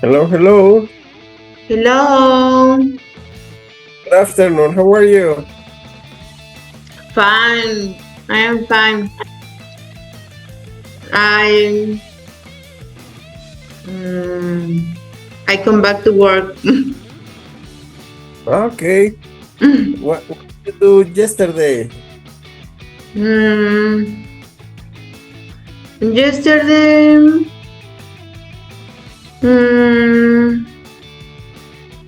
Hello, hello. Hello. Good afternoon. How are you? Fine. I am fine. I mm, I come back to work. Okay. What did you do yesterday? Mm, Yesterday mm,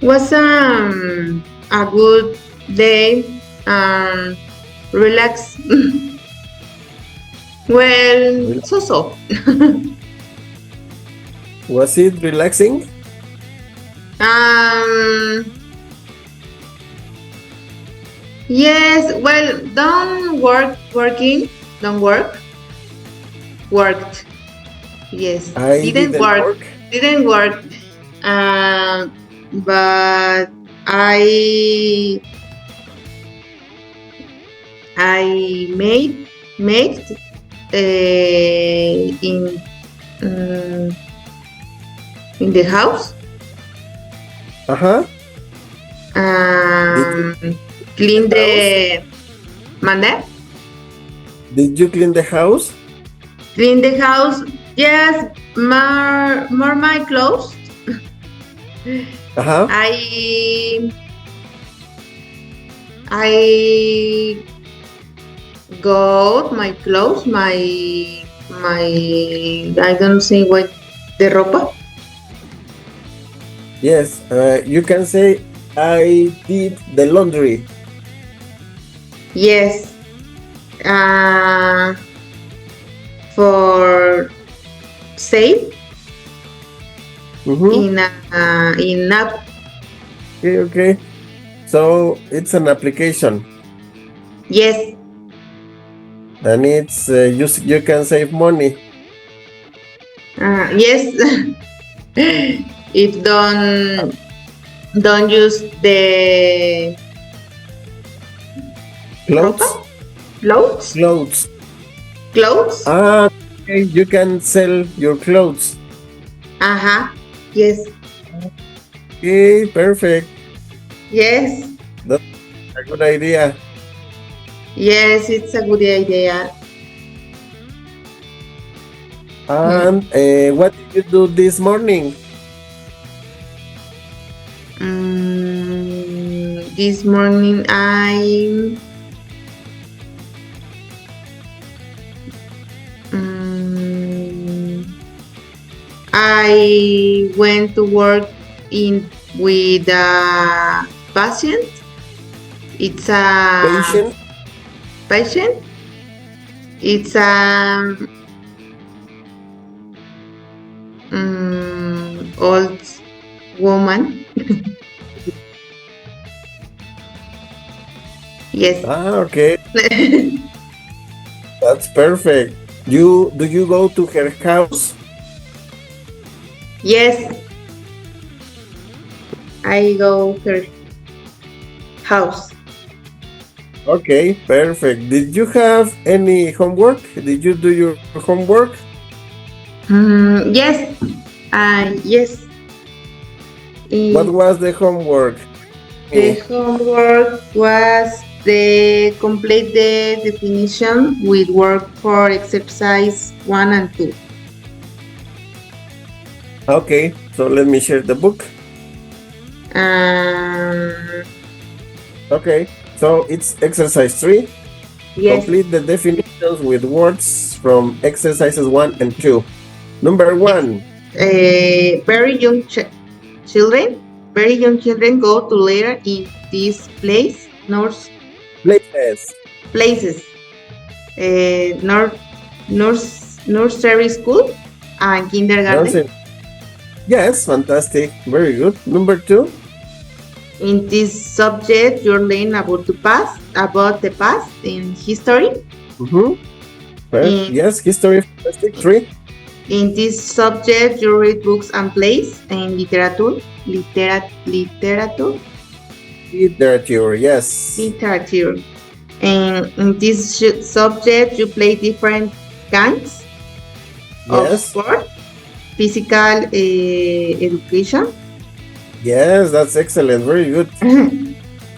was a good day. Relax. Well, Rel- so. Was it relaxing? um. Yes. Well, don't working. Don't work. Worked. Yes. I Didn't didn't work. work. Didn't work. Uh, but I made um, in the house. Uh-huh. Did you Um, clean Clean the house? the manda. Did you clean the house? Clean the house. Yes. More my clothes. Uh-huh. I got my clothes, my I don't say what the ropa. Yes. You can say I did the laundry. Yes. Uh, for sale Mm-hmm. in app. Okay, okay. So it's an application, Yes. and it's you can save money. Yes. If don't use the ropa Clothes, clothes clothes. clothes. Ah, okay. You can sell your clothes. Yes. Okay, perfect. Yes. That's a good idea. Yes. It's a good idea. Mm. And what did you do this morning? This morning I went to work in with a patient. It's a Patient? patient. It's a old woman. Yes. Ah, okay. That's perfect. Do you go to her house? Yes. I go to her house. Okay, perfect. Did you have any homework? Did you do your homework? Yes. Yes. What It, was the homework? the Me. homework was the complete the definition with work for exercise 1 and 2. Okay, so let me share the book. Um, Okay, so it's exercise 3. yes. Complete the definitions with words from exercises 1 and 2. Number 1. Very young children. Very young children go to later in this place, Places. places, nursery school and kindergarten. Nonsense. Yes, fantastic. Very good. Number 2. In this subject, you're learning about the past in history. Mm-hmm. In, Yes, history, fantastic. 3. in this subject, you read books and plays and literature. Literature, yes. Literature. And in this subject, you play different kinds of Yes. sport. physical education. Yes, that's excellent. Very good.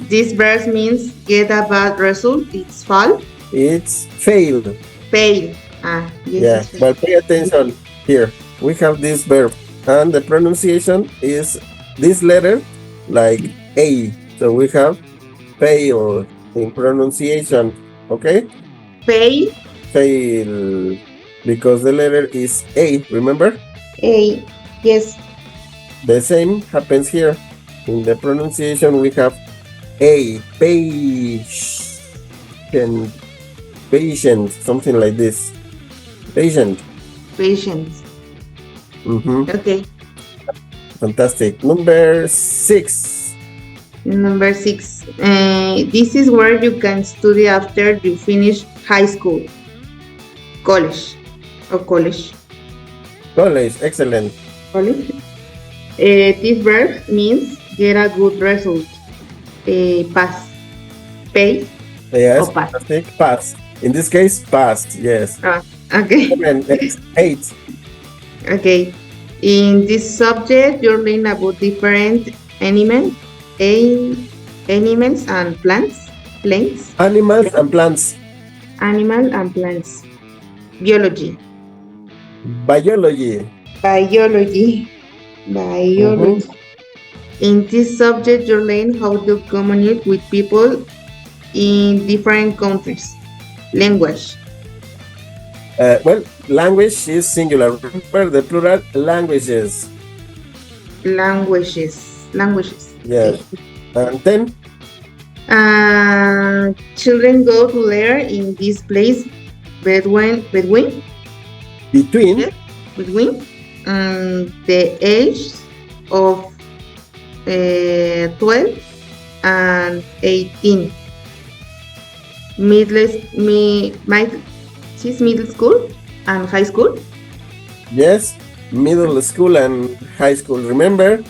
This verb means get a bad result. It's fall. It's fail. Fail. Yes, Yeah, it's fail. but pay attention here. We have this verb, and the pronunciation is this letter like A. So we have fail in pronunciation. Okay? Fail. Fail. Because the letter is A, remember? A. Yes. The same happens here. In the pronunciation, we have A. Patient. Something like this. Patient. Patience. Okay. Fantastic. Number 6. Number 6. This is where you can study after you finish high school. College. College. Excellent. College. This verb means get a good result. Pass. Pay. Yes, or pass. fantastic. Pass. In this case, pass. Yes. Okay. And next, 8. Okay. In this subject, you're learning about different animals and plants. Animals and plants. Animal and plants. Biology. Biology. In this subject, you learn how to communicate with people in different countries. Language. Well, language is singular. Remember the plural, languages. Languages. Yes. And then? Children go to learn in this place between the age of 12 and 18. Middle school and high school. Yes, middle school and high school. Remember,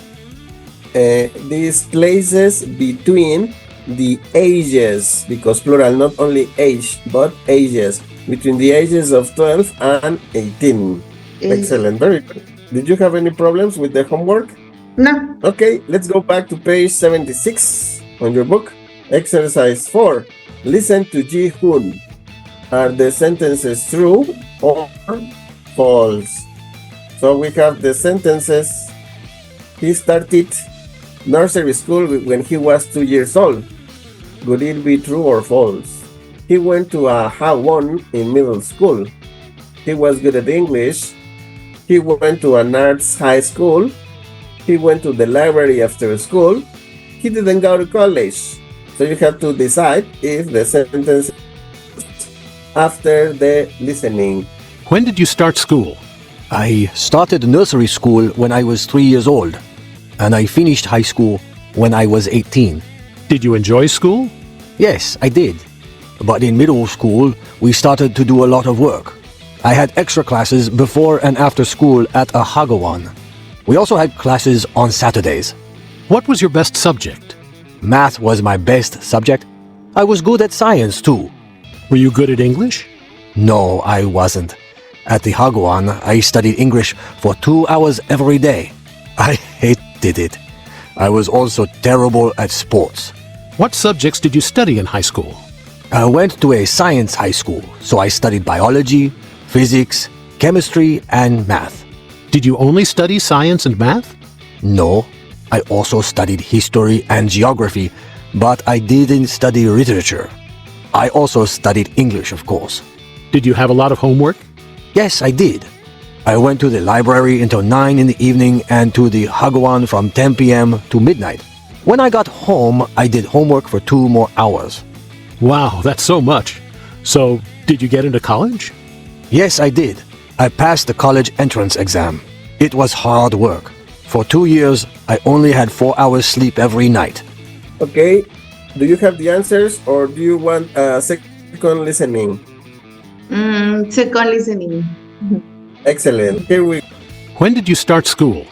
these places between the ages, because plural, not only age, but ages, between the ages of 12 and 18. Excellent, very good. Did you have any problems with the homework? No. Okay, let's go back to page 76 on your book. Exercise 4. Listen to Ji Hoon. Are the sentences true or false? So we have the sentences. He started nursery school when he was 2 years old. Would it be true or false? He went to a Hagwon in middle school. He was good at English. He went to an arts high school. He went to the library after school. He didn't go to college. So you have to decide if the sentence after the listening. When did you start school? I started nursery school when I was 3 years old, and I finished high school when I was 18. Did you enjoy school? Yes, I did. But in middle school, we started to do a lot of work. I had extra classes before and after school at a Hagwon. We also had classes on Saturdays. What was your best subject? Math was my best subject. I was good at science too. Were you good at English? No, I wasn't. At the Hagwon, I studied English for 2 hours every day. I hated it. I was also terrible at sports. What subjects did you study in high school? I went to a science high school, so I studied biology, physics, chemistry, and math. Did you only study science and math? No, I also studied history and geography, but I didn't study literature. I also studied English, of course. Did you have a lot of homework? Yes, I did. I went to the library until 9 in the evening and to the Hagwon from 10 p.m. to midnight. When I got home, I did homework for 2 more hours. Wow, that's so much. So, did you get into college? Yes, I did. I passed the college entrance exam. It was hard work. For 2 years, I only had 4 hours sleep every night. Okay, do you have the answers or do you want a second listening? Second listening. Excellent. Here we When did you start school?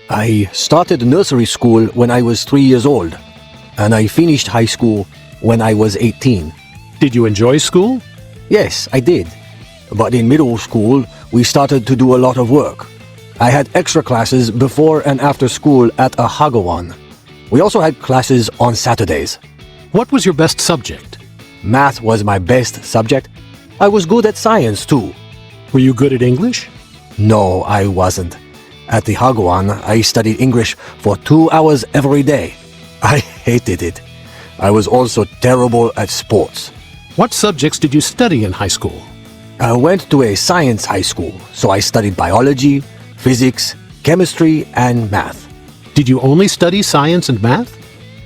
I started nursery school when I was 3 years old, and I finished high school when I was 18. Did you enjoy school? Yes, I did. But in middle school, we started to do a lot of work. I had extra classes before and after school at a Hagawan. We also had classes on Saturdays. What was your best subject? Math was my best subject. I was good at science too. Were you good at English? No, I wasn't. At the Hagawan, I studied English for 2 hours every day. I hated it. I was also terrible at sports. What subjects did you study in high school? I went to a science high school, so I studied biology, physics, chemistry, and math. Did you only study science and math?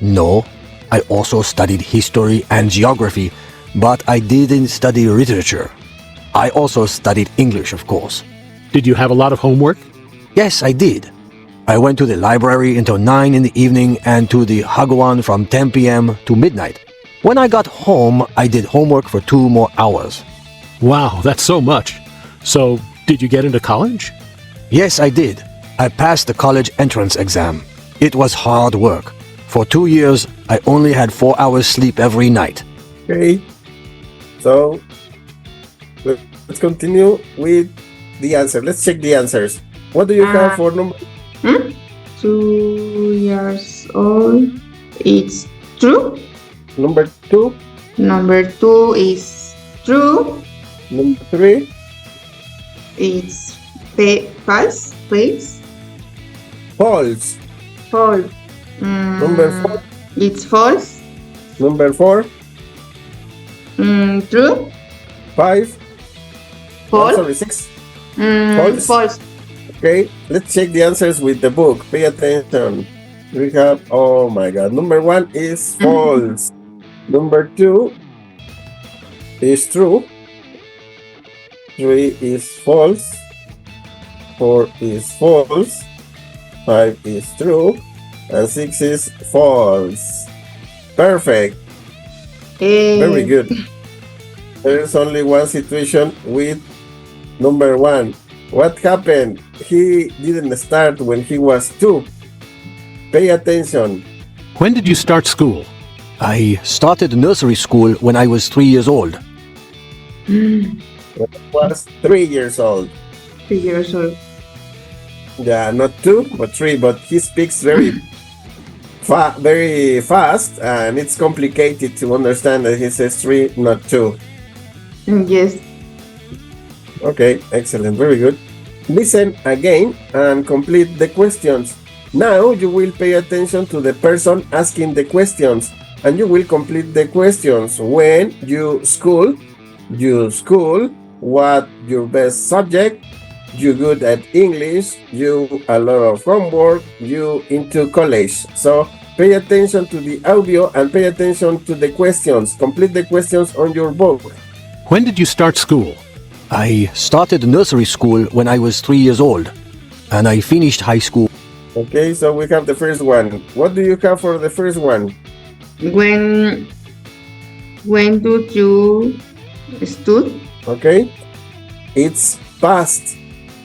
No, I also studied history and geography, but I didn't study literature. I also studied English, of course. Did you have a lot of homework? Yes, I did. I went to the library until 9 in the evening and to the Hagawan from 10 p.m. to midnight. When I got home, I did homework for 2 more hours. Wow, that's so much. So, did you get into college? Yes, I did. I passed the college entrance exam. It was hard work. For 2 years, I only had 4 hours sleep every night. Okay. So let's continue with the answer. Let's check the answers. What do you have for number? 2 years old. It's true. Number 2? Number 2 is true. Number 3? It's false. False. False. False. Number 4? It's false. Number 4? True. 5? False. Sorry, 6? False. False. Okay, let's check the answers with the book. Pay attention. We have, oh my god, number 1 is false. Number 2 is true. 3 is false. 4 is false. 5 is true. And 6 is false. Perfect. Very good. There is only one situation with number 1. What happened? He didn't start when he was 2. Pay attention. When did you start school? I started nursery school when I was 3 years old. When he was 3 years old. 3 years old. Yeah, not 2, but 3. But he speaks very fast, and it's complicated to understand that he says 3, not 2. Yes. Okay, excellent, very good. Listen again and complete the questions. Now you will pay attention to the person asking the questions, and you will complete the questions. When you school, what your best subject, you good at English, you a lot of homework, you into college. So pay attention to the audio and pay attention to the questions. Complete the questions on your book. When did you start school? I started nursery school when I was 3 years old, and I finished high school. Okay, so we have the first one. What do you have for the first one? When do you stood? Okay, it's past,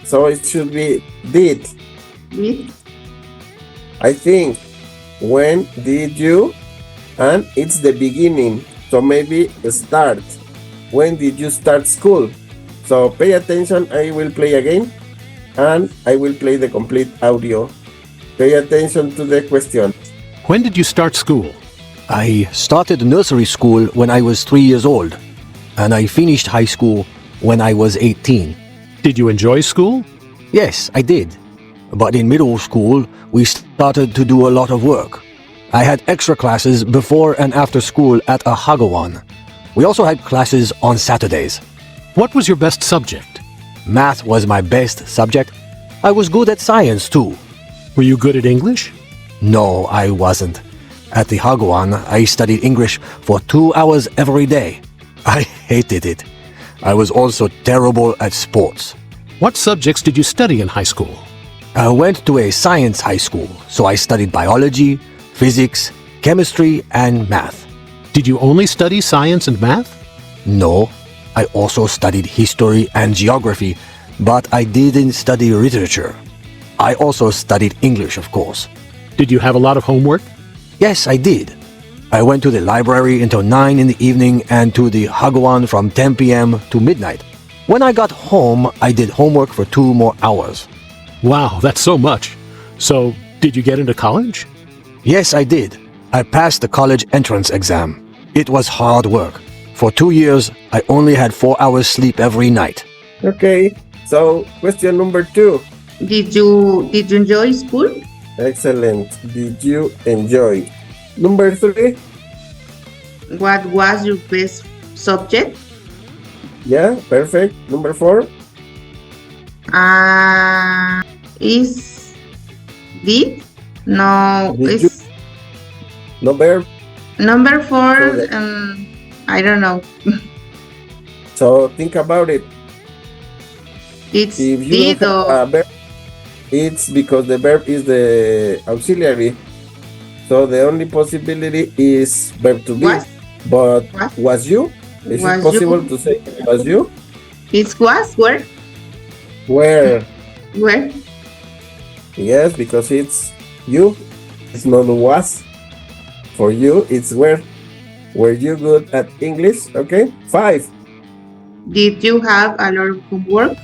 so it should be did. With? I think. When did you? And it's the beginning, so maybe start. When did you start school? So pay attention. I will play again, and I will play the complete audio. Pay attention to the question. When did you start school? I started nursery school when I was 3 years old, and I finished high school when I was 18. Did you enjoy school? Yes, I did. But in middle school, we started to do a lot of work. I had extra classes before and after school at a Hagawan. We also had classes on Saturdays. What was your best subject? Math was my best subject. I was good at science too. Were you good at English? No, I wasn't. At the Hagawan, I studied English for 2 hours every day. I hated it. I was also terrible at sports. What subjects did you study in high school? I went to a science high school, so I studied biology, physics, chemistry, and math. Did you only study science and math? No, I also studied history and geography, but I didn't study literature. I also studied English, of course. Did you have a lot of homework? Yes, I did. I went to the library until 9 in the evening and to the Hagawan from 10 p.m. to midnight. When I got home, I did homework for 2 more hours. Wow, that's so much. So, did you get into college? Yes, I did. I passed the college entrance exam. It was hard work. For 2 years, I only had 4 hours sleep every night. Okay, so question number 2. Did you enjoy school? Excellent. Did you enjoy? Number 3. What was your best subject? Yeah, perfect. Number 4. Is did? No, Did it's No verb. number 4. So I don't know. So think about it. It's If you did don't have or a verb, it's because the verb is the auxiliary. So the only possibility is verb to be. was. But What? was you? Is Was it possible you? to say was you? It was where? Where? Where? Yes, because it's you. It's not was. For you, it's where. Were you good at English? Okay. 5. Did you have a lot of homework?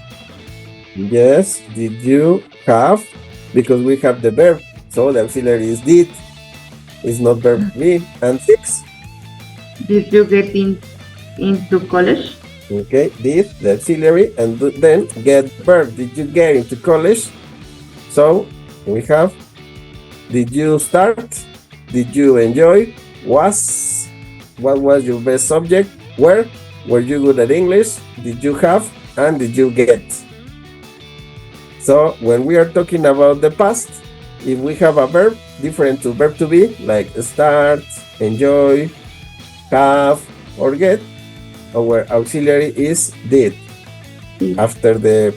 Yes. Did you have? Because we have the verb. So the auxiliary is did. It's not verb to be. And 6. Did you get into college? Okay. Did the auxiliary and then get verb. Did you get into college? So we have did you start? Did you enjoy? Was? What was your best subject? Where? Were you good at English? Did you have? And did you get? So when we are talking about the past, if we have a verb different to verb to be, like start, enjoy, have, or get, our auxiliary is did. After the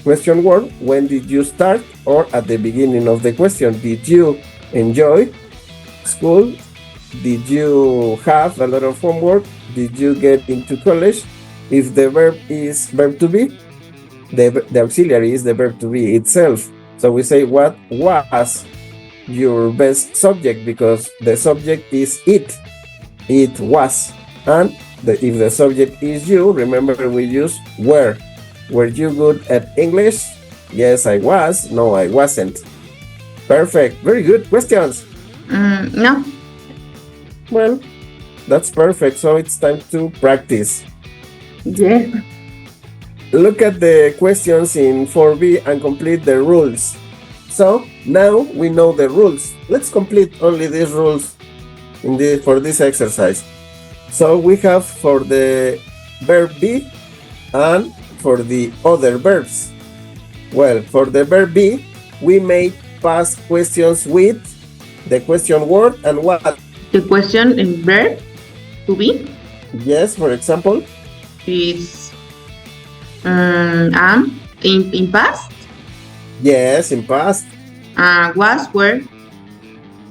question word, when did you start? Or at the beginning of the question, did you enjoy school? Did you have a lot of homework? Did you get into college? If the verb is verb to be, the auxiliary is the verb to be itself. So we say what was your best subject, because the subject is it. It was. And if the subject is you, remember we use were. Were you good at English? Yes, I was. No, I wasn't. Perfect. Very good. Questions? No. Well, that's perfect. So it's time to practice. Yeah. Look at the questions in 4B and complete the rules. So now we know the rules. Let's complete only these rules for this exercise. So we have for the verb be and for the other verbs. Well, for the verb be, we make past questions with the question word and what. The question in verb to be Yes, for example. is am in past. Yes, in past. Was where.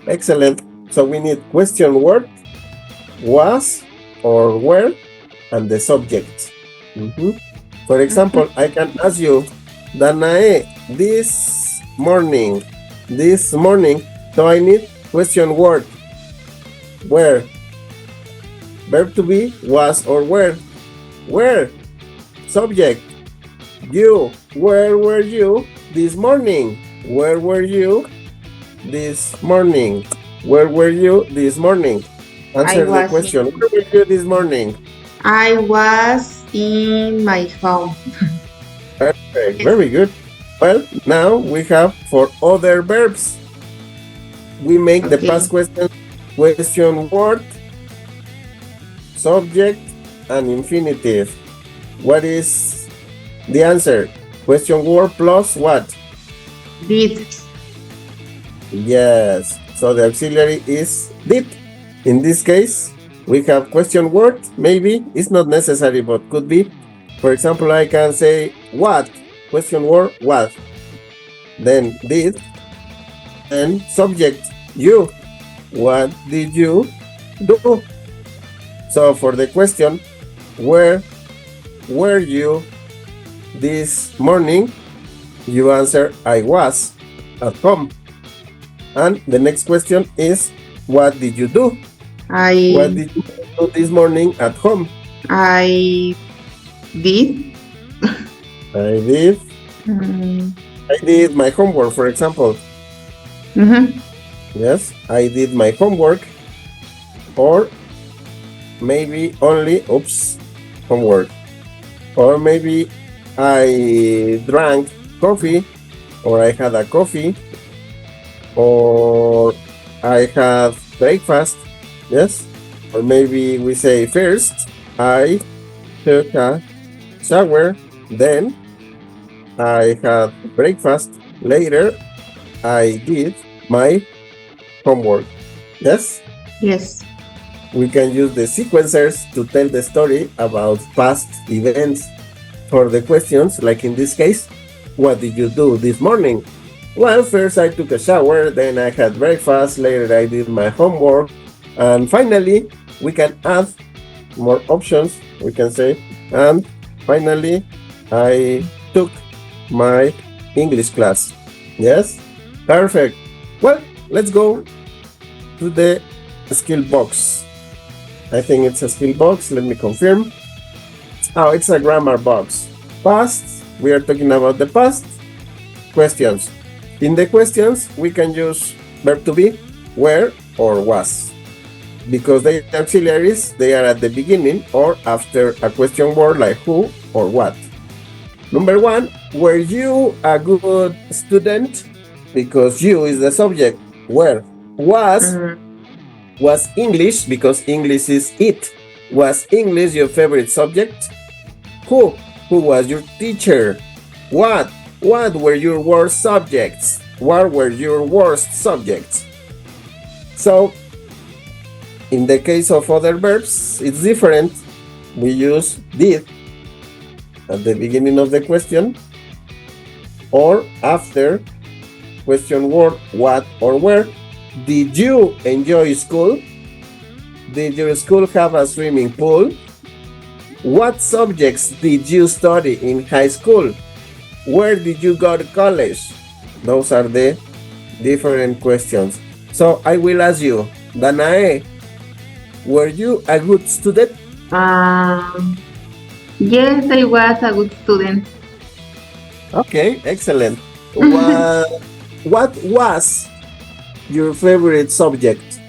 Excellent. So we need question word, was or were, and the subject. For example, I can ask you, Danae, this morning. So I need question word. Where? Verb to be, was or were. Where? Subject. You. Where were you this morning? Where were you this morning? Where were you this morning? Answer the question. Where were you this morning? I was in my home. Perfect. Very good. Well, now we have for other verbs. We make the past question word, subject, and infinitive. What is the answer? Question word plus what? Did. Yes. So the auxiliary is did. In this case, we have question word. Maybe it's not necessary, but could be. For example, I can say what? Question word what? Then did. And subject you. What did you do? So for the question, where were you this morning? You answer, I was at home. And the next question is, what did you do? What did you do this morning at home? I did. I did. I did my homework, for example. Mm-hmm. Yes, I did my homework, or maybe only, homework. Or maybe I drank coffee, or I had a coffee, or I had breakfast. Yes, or maybe we say first I took a shower, then I had breakfast, later I did my homework. Yes, Yes. we can use the sequencers to tell the story about past events. For the questions, like in this case, what did you do this morning? Well, first I took a shower, then I had breakfast, later I did my homework, and finally we can add more options. We can say, and finally I took my English class. Yes, perfect. Well, let's go to the skill box. I think it's a skill box. Let me confirm. Oh, it's a grammar box. Past, we are talking about the past. Questions. In the questions, we can use verb to be, were, or was. Because they are auxiliaries, they are at the beginning or after a question word like who or what. Number one, were you a good student? Because you is the subject. Where? Was English, because English is it. Was English your favorite subject? Who was your teacher? What were your worst subjects? What were your worst subjects? So, in the case of other verbs, it's different. We use did at the beginning of the question, or after question word what or where. Did you enjoy school? Did your school have a swimming pool? What subjects did you study in high school? Where did you go to college? Those are the different questions. So I will ask you, Danae, were you a good student? Yes, I was a good student. Okay, excellent. What was your favorite subject?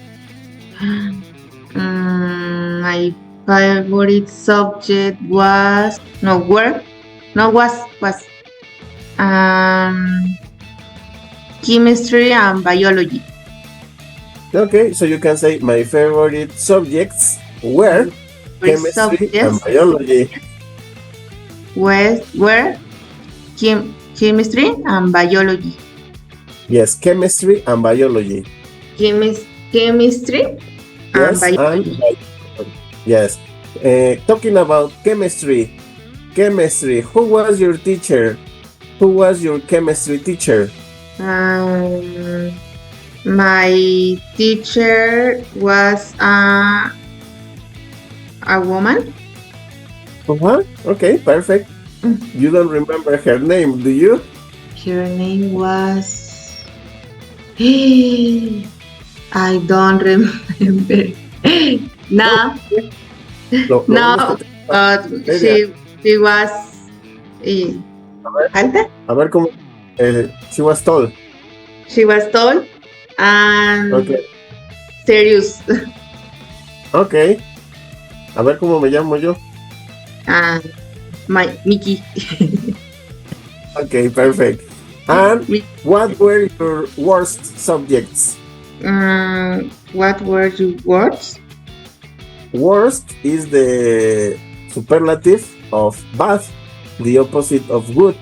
My favorite subject was chemistry and biology. Okay, so you can say my favorite subjects were chemistry and biology. Were chemistry and biology. Yes, chemistry and biology. Chemistry Yes, and biology. Yes. Talking about chemistry, who was your teacher? Who was your chemistry teacher? My teacher was a woman. Okay, perfect. You don't remember her name, do you? Her name was... I don't remember. No. She was alta. A ver cómo. She was tall. She was tall and serious. Okay. A ver cómo me llamo yo. MikE. Okay, perfect. And what were your worst subjects? What were your worst? Worst is the superlative of bad, the opposite of good.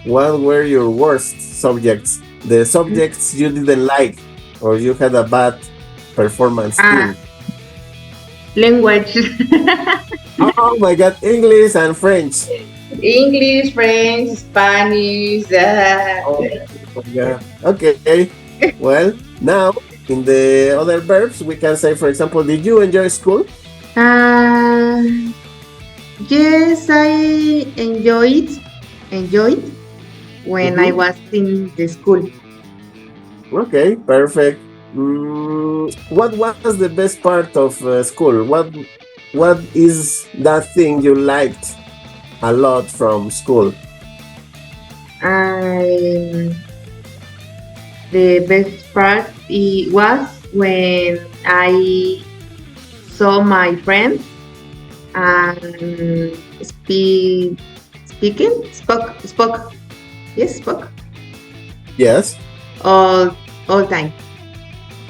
What were your worst subjects? The subjects you didn't like or you had a bad performance in? Language. Oh my God, English and French. English, French, Spanish. Oh yeah. Okay. Well, now in the other verbs, we can say, for example, did you enjoy school? Yes, I enjoyed when I was in the school. Okay, perfect. What was the best part of school? What is that thing you liked a lot from school? And the best part was when I saw my friends and spoke. Yes, spoke Yes. all time.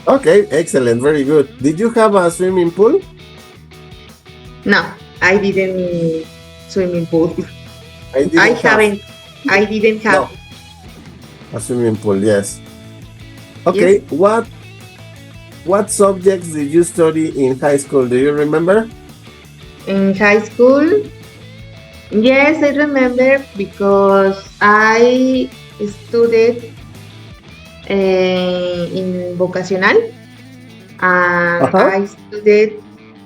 Okay, excellent, very good. Did you have a swimming pool? No, I didn't swimming pool. I didn't I have. haven't. I didn't have. No, a swimming pool, yes. Okay, Yes. what subjects did you study in high school? Do you remember? In high school, yes, I remember because I studied in vocational and Uh-huh. I studied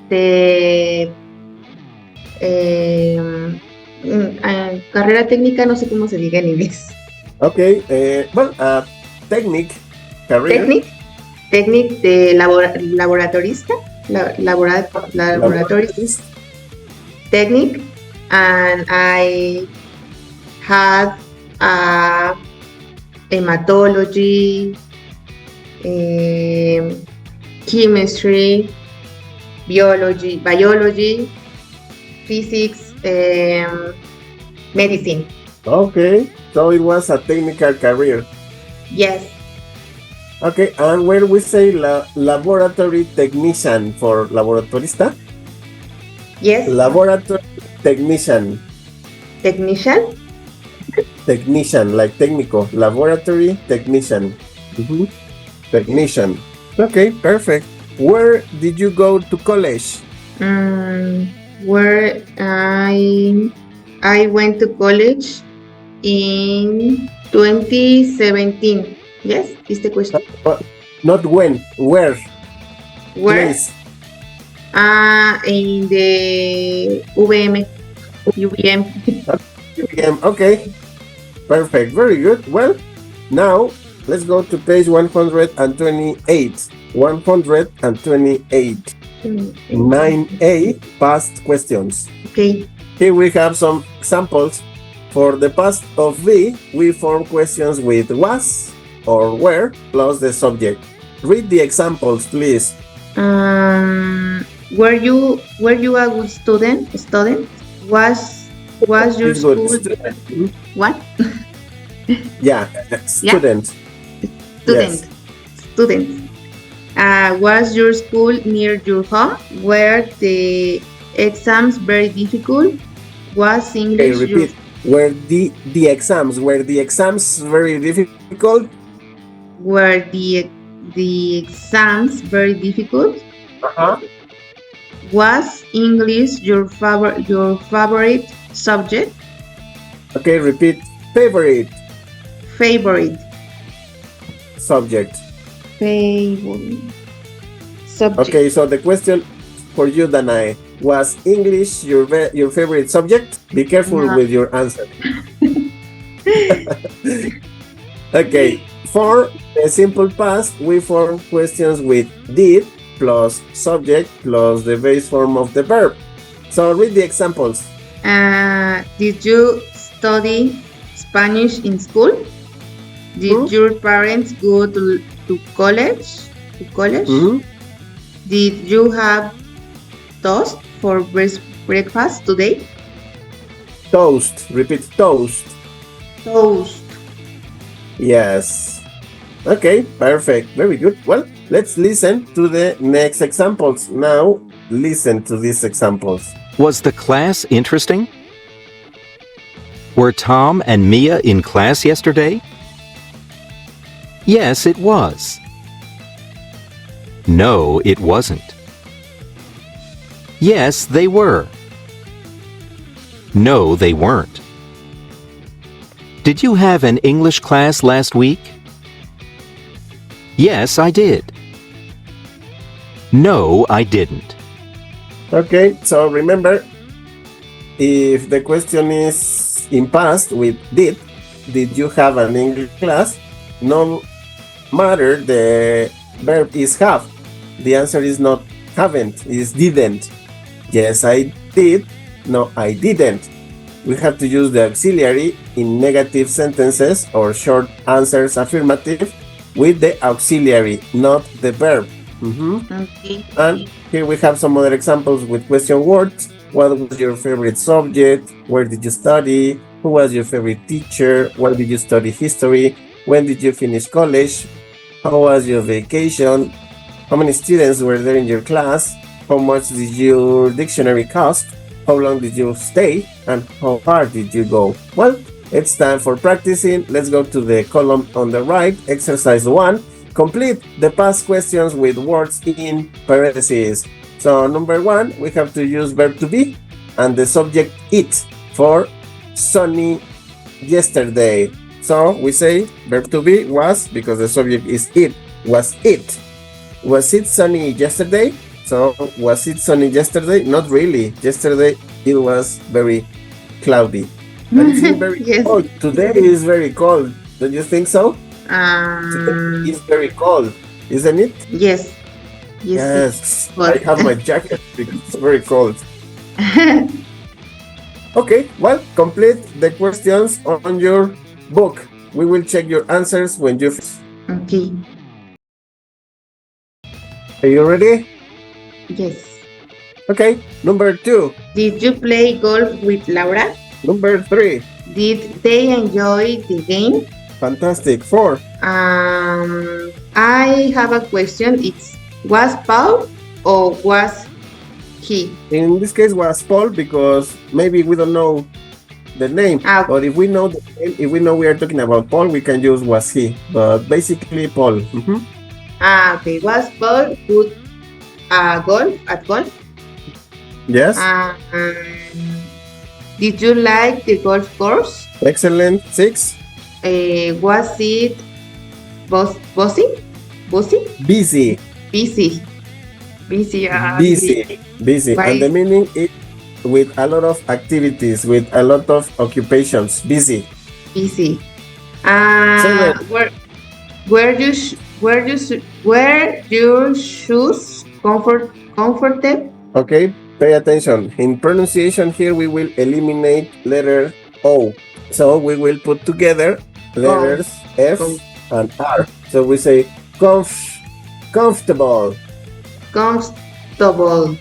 the carrera técnica, no sé cómo se diga en inglés. Okay, technique, career. Technique de laboratorista, laboratorista Laboratories. technique, and I had hematology, chemistry, biology, physics, medicine. Okay, so it was a technical career. Yes. Okay, and where we say laboratory technician for laboratorista? Yes. Laboratory technician. Technician. Technician, like técnico. Laboratory technician. Technician. Okay, perfect. Where did you go to college? Where I went to college in 2017. Yes, is the question. Not when, where? Where? Place. In the UVM. Okay, perfect, very good. Well, now let's go to page 128. 128. 9A, past questions. Okay. Here we have some examples. For the past of be, we form questions with was or were plus the subject. Read the examples, please. Were you a good student? Was your It's good. school Student. what? Yeah, student. Yes. Student. Was your school near your home? Were the exams very difficult? Was English Okay, repeat. Were the exams very difficult? Were the exams very difficult? Uh-huh. Was English your favorite subject? Okay, repeat. Favorite subject. Favorite subject. Okay, so the question for you, Danae, was English your favorite subject? Be careful with your answer. Okay, for the simple past, we form questions with did plus subject plus the base form of the verb. So read the examples. Did you study Spanish in school? Did your parents go to college? Did you have toast for breakfast today? Toast. Repeat toast. Toast. Yes. Okay, perfect. Very good. Well, let's listen to the next examples. Now, listen to these examples. Was the class interesting? Were Tom and Mia in class yesterday? Yes, it was. No, it wasn't. Yes, they were. No, they weren't. Did you have an English class last week? Yes, I did. No, I didn't. Okay, so remember, if the question is in past with did you have an English class? No matter the verb is have. The answer is not haven't, is didn't. Yes, I did. No, I didn't. we have to use the auxiliary in negative sentences or short answers affirmative with the auxiliary, not the verb. Okay. And here we have some other examples with question words. What was your favorite subject? Where did you study? Who was your favorite teacher? Where did you study history? When did you finish college? How was your vacation? How many students were there in your class? How much did your dictionary cost? How long did you stay? And how far did you go? Well, it's time for practicing. Let's go to the column on the right, exercise 1. Complete the past questions with words in parentheses. So number 1, we have to use verb to be and the subject it for sunny yesterday. So we say verb to be was, because the subject is it, was it. Was it sunny yesterday? So was it sunny yesterday? Not really. Yesterday it was very cloudy. And it's very Yes. cold. Today is very cold. Don't you think so? Today is very cold, isn't it? Yes. Yes. Well. I have my jacket because it's very cold. Okay, well, complete the questions on your book. We will check your answers when you finish. Okay. Are you ready? Yes. Okay, number 2. Did you play golf with Laura? Number 3. Did they enjoy the game? Fantastic. 4. I have a question. It's was Paul or was he? In this case was Paul because maybe we don't know the name. But if we know the name, if we know we are talking about Paul, we can use was he. But basically Paul. Okay. Was Paul good at golf? Yes. Did you like the golf course? Excellent. 6. Was it bossy? Busy. Busy. Busy. Why? And the meaning is with a lot of activities, with a lot of occupations. Busy. Busy. Seven. Where your shoes comfortable? Okay, pay attention. In pronunciation here, we will eliminate letter O. So we will put together letters F and R. So we say comfortable. Comfortable.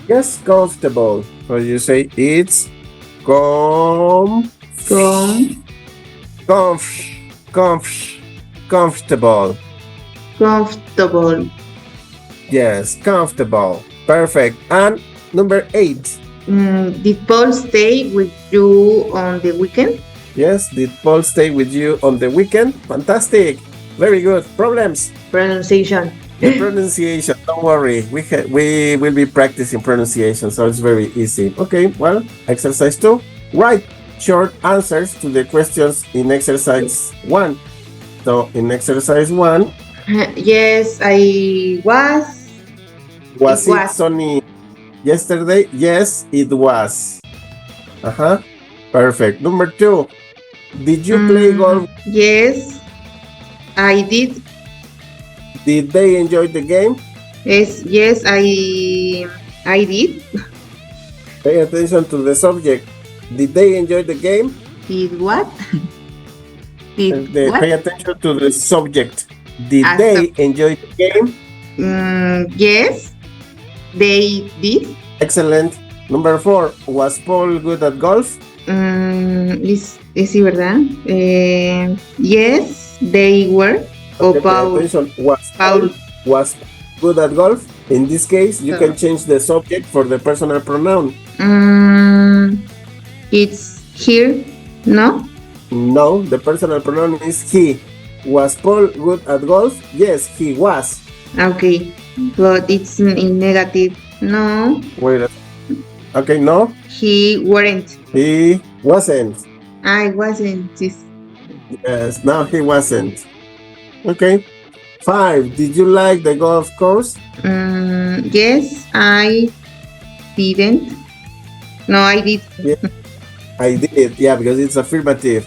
Yes, comfortable. So you say it's comfortable. Yes, comfortable. Perfect. And number 8. Did Paul stay with you on the weekend? Yes, did Paul stay with you on the weekend? Fantastic. Very good. Problems? Pronunciation. The pronunciation. Don't worry. We will be practicing pronunciation, so it's very easy. Okay, well, exercise 2. Write short answers to the questions in exercise 1. So in exercise 1, Yes, I was. was it sunny yesterday? Yes, it was. Perfect. Number 2, did you play golf? Yes, I did. Did they enjoy the game? Yes, I did. Pay attention to the subject. Did they enjoy the game? Did what? Did what? Pay attention to the subject. Did Ah, they enjoy the game? Yes, they did. Excellent. Number 4, was Paul good at golf? Sí, ¿verdad? Yes, they were. Okay, pay attention. Was good at golf? In this case, you can change the subject for the personal pronoun. It's here, no? No, the personal pronoun is he. Was Paul good at golf? Yes, he was. Okay, but it's in negative. No, Wait. Okay, no, he weren't. he wasn't. I wasn't. Yes, no, he wasn't. Okay. 5. Did you like the golf course? Yes, I didn't. No, I did. I did, yeah, because it's affirmative.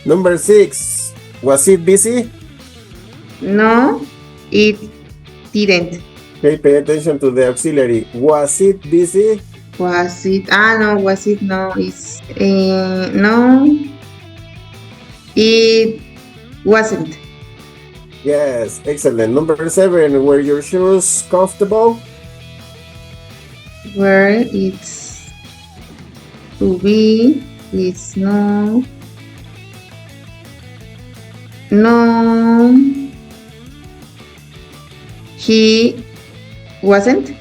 Number 6. Was it busy? No, it didn't. Okay, pay attention to the auxiliary. Was it busy? Was it? No, was it? No, it's no. It wasn't. Yes, excellent. Number 7, were your shoes comfortable? Where it's to be, it's no. No, he wasn't.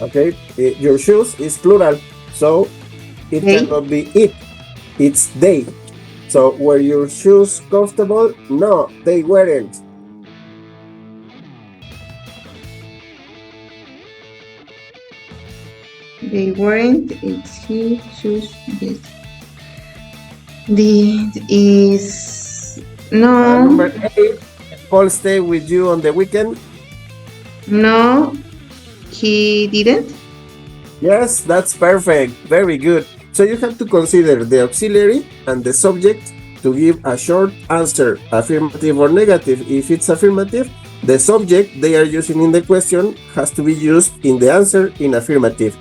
Okay, your shoes is plural, so it They. cannot be it. It's they. So were your shoes comfortable? No, they weren't. They weren't. It's he, shoes, yes. The is no. Number 8, Paul stay with you on the weekend? No, he didn't. Yes, that's perfect. Very good. So you have to consider the auxiliary and the subject to give a short answer, affirmative or negative. If it's affirmative, the subject they are using in the question has to be used in the answer in affirmative.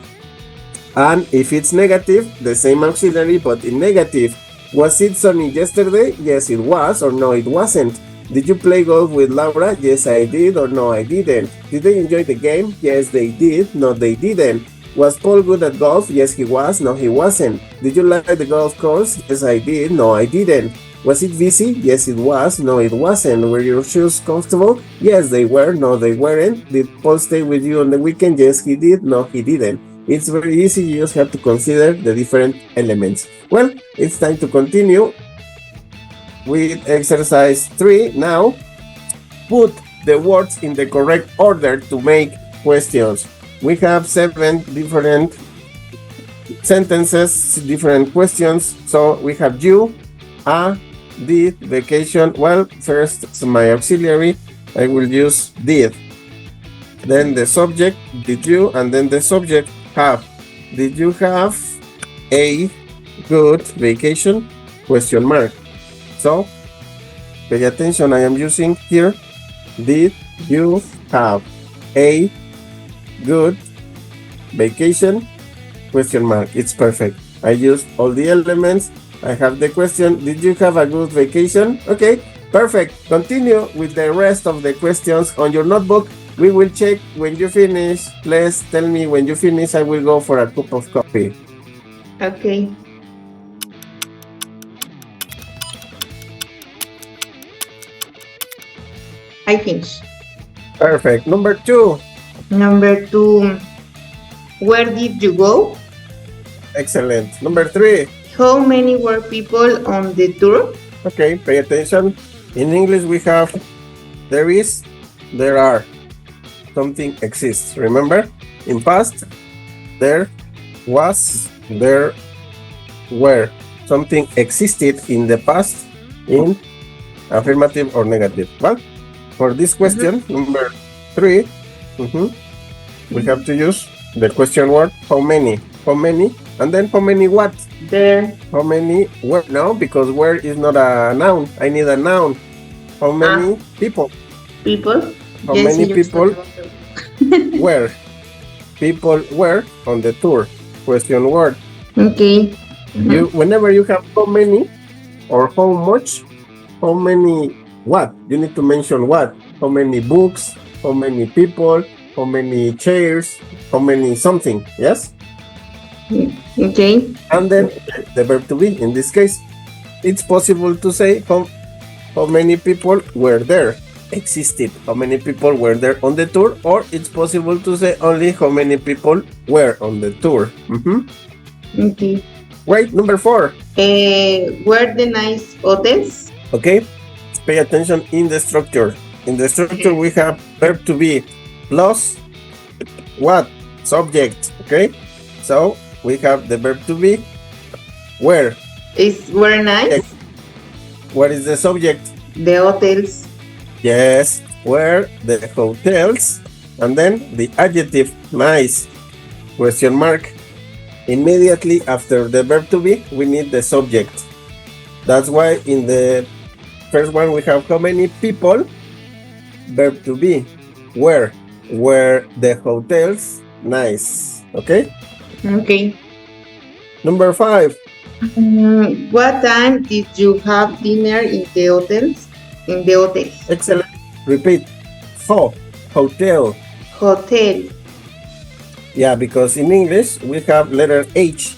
And if it's negative, the same auxiliary but in negative. Was it sunny yesterday? Yes, it was, or no, it wasn't. Did you play golf with Laura? Yes, I did, or no, I didn't. Did they enjoy the game? Yes, they did, no, they didn't. Was Paul good at golf? Yes, he was, no, he wasn't. Did you like the golf course? Yes, I did, no, I didn't. Was it busy? Yes, it was, no, it wasn't. Were your shoes comfortable? Yes, they were, no, they weren't. Did Paul stay with you on the weekend? Yes, he did, no, he didn't. It's very easy, you just have to consider the different elements. Well, it's time to continue with exercise 3 now. Put the words in the correct order to make questions. We have 7 different sentences, different questions. So we have you, did, vacation. Well, first it's my auxiliary. I will use did. Then the subject, did you, and then the subject, have. Did you have a good vacation? Question mark. So pay attention, I am using here, did you have a good vacation? Question mark. It's perfect. I used all the elements. I have the question, did you have a good vacation? Okay, perfect. Continue with the rest of the questions on your notebook. We will check when you finish. Please tell me when you finish. I will go for a cup of coffee. Okay. I finish. Perfect. Number 2. Number 2. Where did you go? Excellent. Number 3. How many were people on the tour? Okay, pay attention. In English we have there is, there are. Something exists. Remember? In past, there was, there were. Something existed in the past in affirmative or negative. Well, for this question, number 3, we have to use the question word how many. How many? And then how many what? There. How many where? No, because where is not a noun. I need a noun. How many people? People. How many people were? People were on the tour. Question word. Okay. You whenever you have how many or how much, how many what? You need to mention what? How many books? How many people? How many chairs? How many something? Yes? Okay. And then the verb to be in this case. It's possible to say how many people were there, existed, how many people were there on the tour, or it's possible to say only how many people were on the tour. Okay. Right, number 4. Were the nice hotels? Okay, pay attention in the structure. In the structure we have verb to be plus what? Subject. Okay, so we have the verb to be where. Were nice? What is the subject? The hotels. Yes, where the hotels, and then the adjective nice, question mark. Immediately after the verb to be, we need the subject. That's why in the first one we have how many people, verb to be, where. Were the hotels nice? Okay. Okay. Number 5. What time did you have dinner in the hotels? In the hotels. Excellent. Repeat. Hotel. Hotel. Yeah, because in English we have letter H.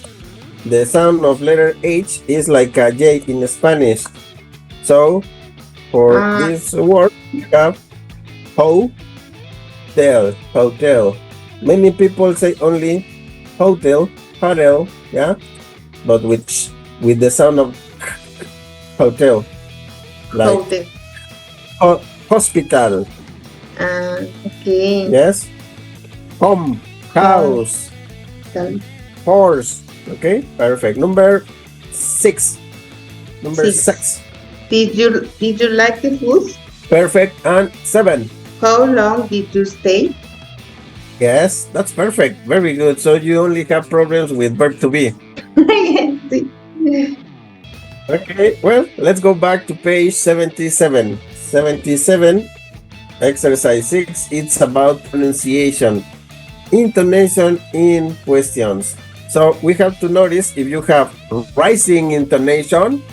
The sound of letter H is like a J in Spanish. So for this word we have hotel. Many people say only hotel, yeah, but with the sound of hotel, like Hotel. hospital. Okay. Yes. Home, house, horse. Okay, perfect. Number 6. Number 6. Did you like the food? Perfect. And 7. How long did you stay? Yes, that's perfect. Very good. So you only have problems with verb to be. Okay, well, let's go back to page 77. 77, exercise 6. It's about pronunciation. Intonation in questions. So we have to notice if you have rising intonation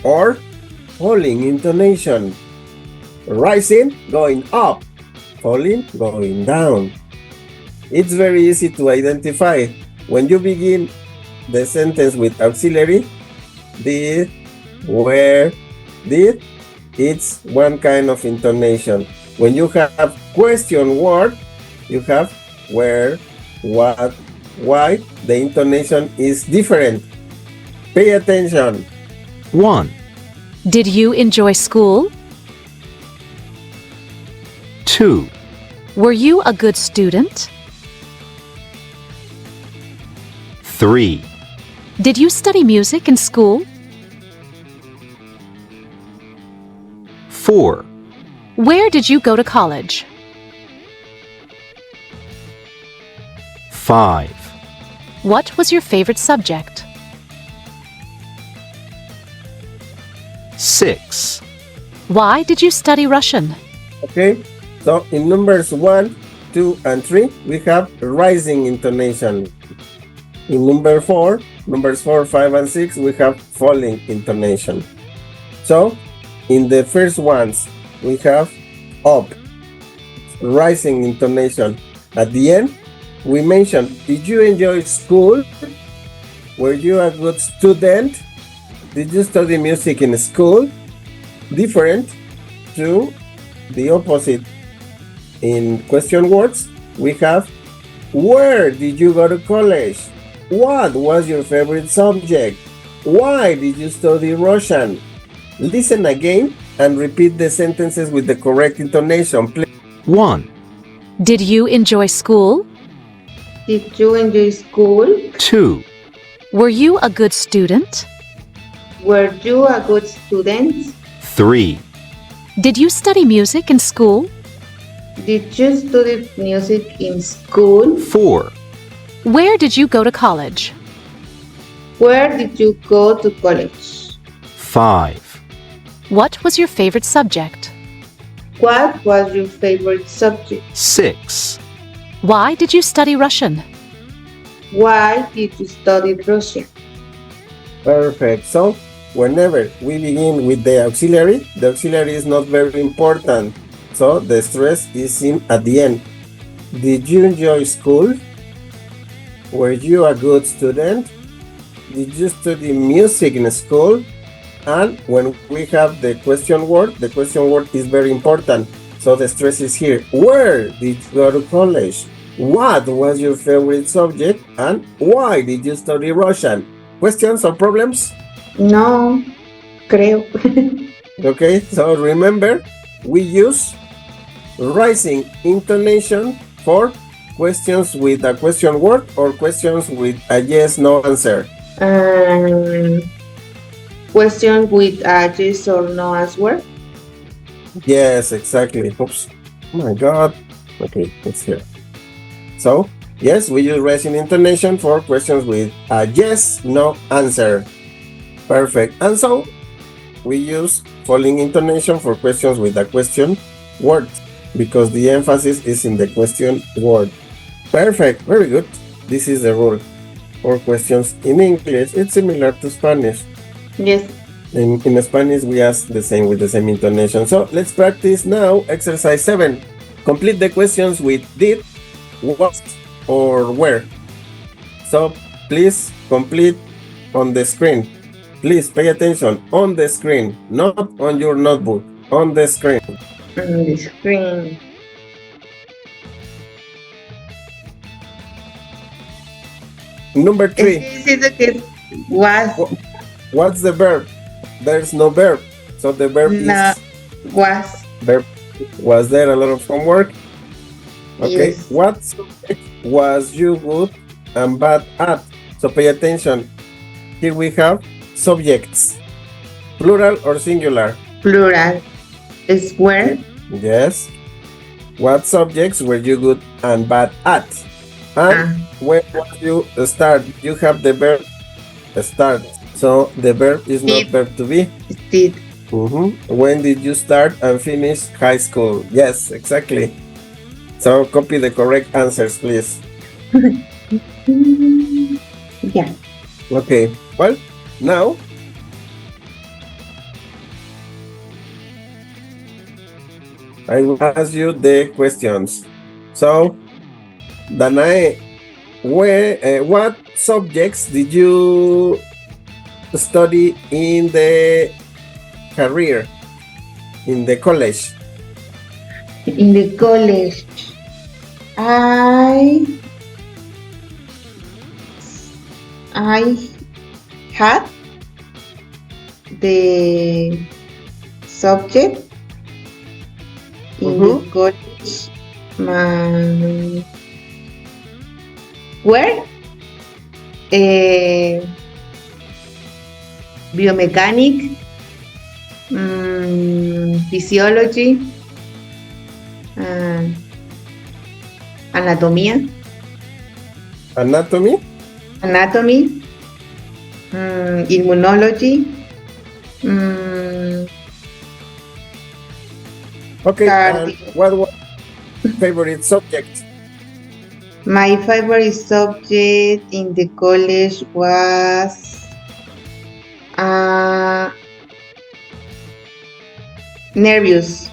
or falling intonation. Rising, going up. Falling, going down. It's very easy to identify. When you begin the sentence with auxiliary, did, where, did, it's one kind of intonation. When you have question word, you have where, what, why, the intonation is different. Pay attention. 1, Did you enjoy school? 2, Were you a good student? 3, Did you study music in school? 4, Where did you go to college? 5, What was your favorite subject? 6, Why did you study Russian? Okay, so in numbers 1, 2, and 3, we have rising intonation. In numbers 4, 5, and 6, we have falling intonation. So, in the first ones, we have up, rising intonation. At the end, we mentioned, did you enjoy school? Were you a good student? Did you study music in school? Different to the opposite. In question words, we have, where did you go to college? What was your favorite subject? Why did you study Russian? Listen again and repeat the sentences with the correct intonation, please. 1, Did you enjoy school? Did you enjoy school? 2, Were you a good student? Were you a good student? 3, Did you study music in school? Did you study music in school? 4, Where did you go to college? Where did you go to college? 5, What was your favorite subject? What was your favorite subject? 6, Why did you study Russian? Why did you study Russian? Perfect. So, whenever we begin with the auxiliary is not very important. So, the stress is in at the end. Did you enjoy school? Were you a good student? Did you study music in school? And when we have the question word is very important. So the stress is here. Where did you go to college? What was your favorite subject? And why did you study Russian? Questions or problems? No, creo. Okay, so remember, we use rising intonation for questions with a question word or questions with a yes/no answer. Question with a yes or no answer. Yes, exactly. Oops. Oh my God. Okay, it's here. So, yes, we use rising intonation for questions with a yes/no answer. Perfect. And so, we use falling intonation for questions with a question word. because the emphasis is in the question word. Perfect, very good. This is the rule for questions in English. It's similar to Spanish. Yes. In Spanish, we ask the same with the same intonation. So let's practice now exercise 7. Complete the questions with did, what, or where. So please complete on the screen. Please pay attention on the screen, not on your notebook, on the screen. On the screen. Number 3. Was. What's the verb? There's no verb. So the verb No, was. verb. Was there a lot of homework? Okay. Yes. What subject was you good and bad at? So pay attention. Here we have subjects. Plural or singular? Plural. Is where. Yes. What subjects were you good and bad at? And when was you start? You have the verb start. So the verb is not Did. verb to be. Did. When did you start and finish high school? Yes, exactly. So copy the correct answers, please. Yeah. Okay. Well, now I will ask you the questions. So, Danae, what subjects did you study in the career, in the college? In the college, I had the subject in the college. Where? Biomechanic, physiology, anatomía, Anatomy? anatomy, immunology, Okay, and Cardio. what was your favorite subject? My favorite subject in the college was nervous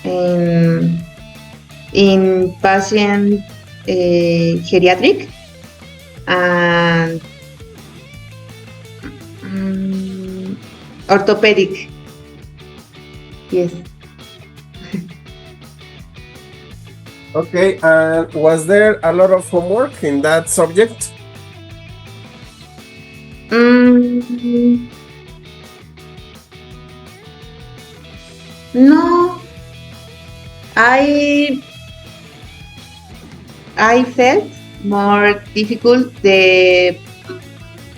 in patient geriatric and orthopedic. Yes. Okay, and was there a lot of homework in that subject? No, I felt more difficult the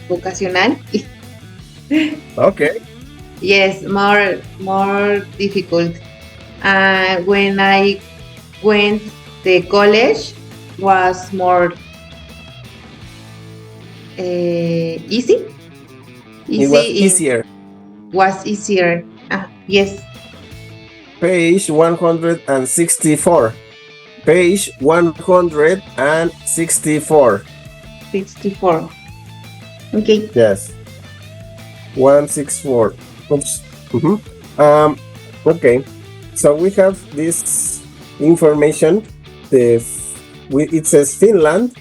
vocational. Okay. Yes, more difficult. When I went the college was more easy. It was easier. Was easier. Yes. Page 164. Page 164. 64. Okay. Yes. 164. Oops. Okay. So we have this information. It says Finland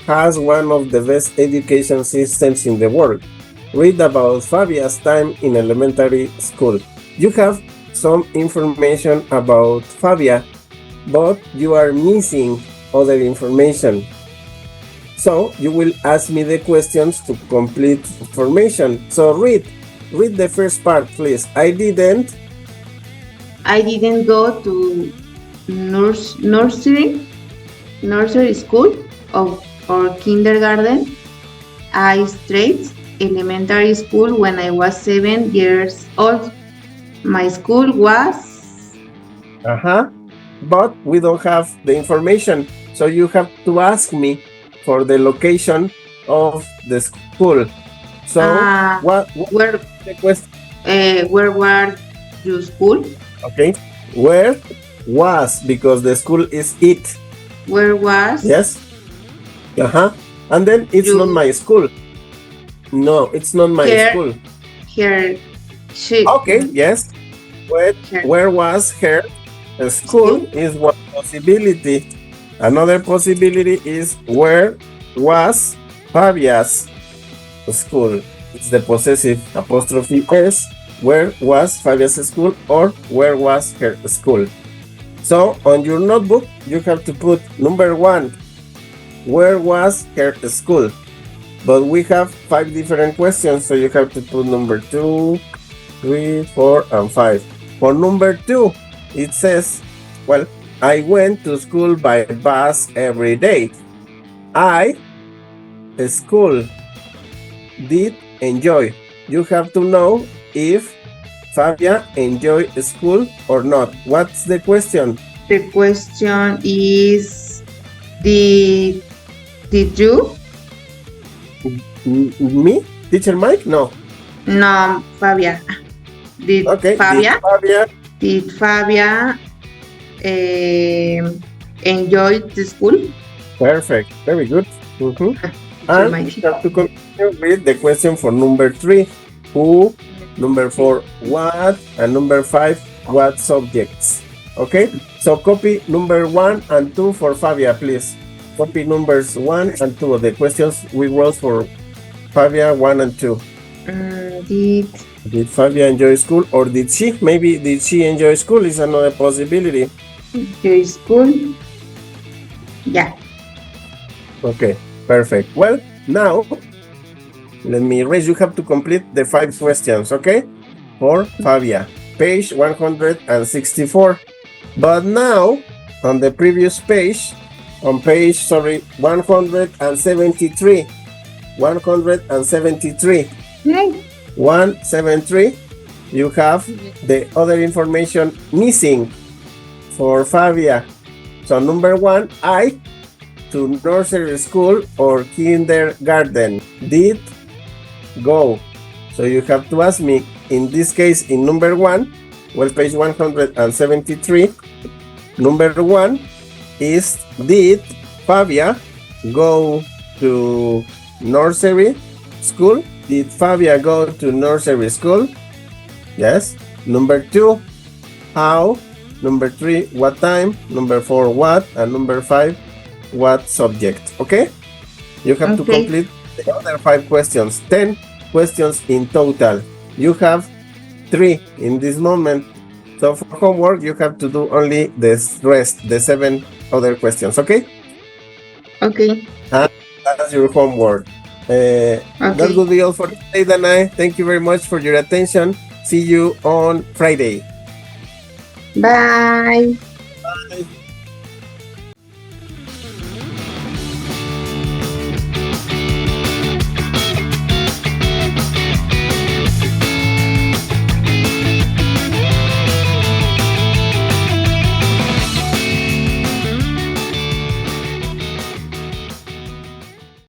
has one of the best education systems in the world. Read about Fabia's time in elementary school. You have some information about Fabia, but you are missing other information. So you will ask me the questions to complete information. So read the first part, please. I didn't go to nursery school or kindergarten. I started elementary school when I was 7 years old. My school was... But we don't have the information. So you have to ask me for the location of the school. So where the question? Where were your school? Okay. Where Was, because the school is it. Where was Yes? And then it's You- not my school. No, it's not my Here. school. her she Okay, yes. Her. Where was her school is one possibility. Another possibility is where was Fabia's school. It's the possessive apostrophe S. Where was Fabia's school or where was her school? So on your notebook, you have to put number 1. Where was her school? But we have 5 different questions, so you have to put number 2, 3, 4, and 5. For number 2, it says, well, I went to school by bus every day. School did enjoy. You have to know if Fabia enjoyed school or not. What's the question? The question is, did you? Me? Teacher Mike? No. No, Fabia. Did Okay. Fabia? Did Fabia Did Fabia enjoy the school? Perfect. Very good. Teacher And Mike. we have to continue with the question for number 3. Who? Number 4, what? And number 5, what subjects? Okay? So copy number 1 and 2 for Fabia, please. Copy numbers 1 and 2 of the questions we wrote for Fabia 1 and 2. Did Fabia enjoy school or did she? Maybe did she enjoy school is another possibility. Enjoy school? Yeah. Okay, perfect. Well, now let me erase. You have to complete the 5 questions, okay? For Fabia, page 164. But now, on the previous page, on page 173, 173, Okay. 173, you have the other information missing for Fabia. So number 1, I to nursery school or kindergarten did go. So you have to ask me, in this case, in number 1, well, page 173, number 1 is, did Fabia go to nursery school? Did Fabia go to nursery school? Yes. Number 2, how? Number 3, what time? Number 4, what? And number 5, what subject? Okay? You have to Okay. complete the other 5 questions. 10 questions in total. You have 3 in this moment. So for homework, you have to do only the rest, the 7 other questions. Okay? Okay. That's your homework. That will be all for today, Danai. Thank you very much for your attention. See you on Friday. Bye.